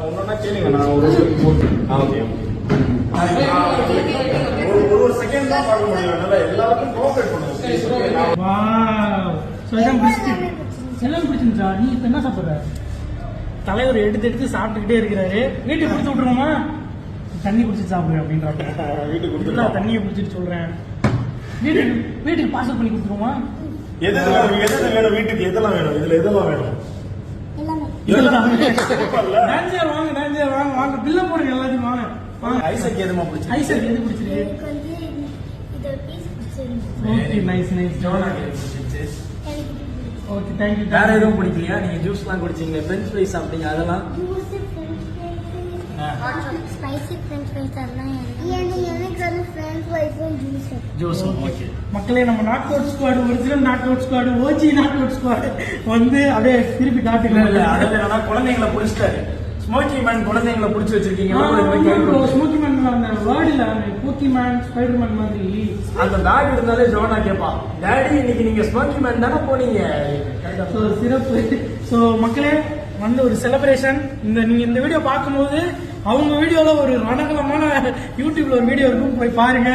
ஒன்னொன்னா கேளுங்க. நான் ஒரு செகண்ட் தான் பார்க்க முடியும். அதனால எல்லாருக்கும் கோஆபரேட் பண்ணுவோம். எல்லாம் பிடிச்சிருந்துச்சா? நீ இப்ப என்ன சாப்பிடுற? தலைவர் எடுத்து சாப்பிட்டுக்கிட்டே இருக்கிறாரு. வீட்டுக்கு கொடுத்து விட்டுருவோமா? தண்ணி குடிச்சிட்டு சாப்பிடுறேன் அப்படின்றாங்க. வீட்டுக்கு கொடுத்து தண்ணியை குடிச்சிட்டு சொல்றேன். வீட்டுக்கு பார்சல் பண்ணி கொடுத்துருவோமா? எது வேணும் வீட்டுக்கு? எதெல்லாம் வேணும்? இதுல எதெல்லாம் வேணும்? வாங்க பில்ல போடுங்க எல்லாத்தையும். வாங்க ஐசக் எதுமா பிடிச்சி? ஐசக் எது பிடிச்சிருக்கு? ஓகே நைஸ் ஜோனா ஓகே தேங்க்யூ. வேற எதுவும் பிடிக்கலையா? நீங்க ஜூஸ் எல்லாம் குடிச்சீங்க, பிரெஞ்ச் ஃப்ரைஸ் சாப்பிட்டீங்க, அதெல்லாம் ஸ்பைசி ஃப்ரெஞ்ச் ஃப்ரைஸ் அதெல்லாம் எனக்கு வந்து ஃப்ரெஞ்ச் ஃப்ரைஸும் ஜூஸ். ஓகே மக்களே, நம்ம knock out squad, original knock out squad, OG knock out squad வந்து அப்படியே திருப்பி காட்டுங்க. அதாவது என்னன்னா குழந்தைங்களை பிடிச்சிட்டாரு. ஸ்மோக்கி மேன் குழந்தைங்களை பிடிச்சி வச்சிருக்கீங்க. ஸ்மோக்கி மேன் அந்த வேர்டுல போக்கி மேன் ஸ்பைடர் மேன் மாதிரி அந்த பேக் இருந்தாலே ஜோனா கேட்பான், டாடி இன்னைக்கு நீங்க ஸ்மோக்கி மேன் தானே போனீங்க. சிறப்பு. ஸோ மக்களே வந்து ஒரு செலிப்ரேஷன். நீங்க இந்த வீடியோ பார்க்கும்போது அவங்க வீடியோல ஒரு ரணகலமான யூடியூப்ல ஒரு வீடியோ இருக்கும், போய் பாருங்க.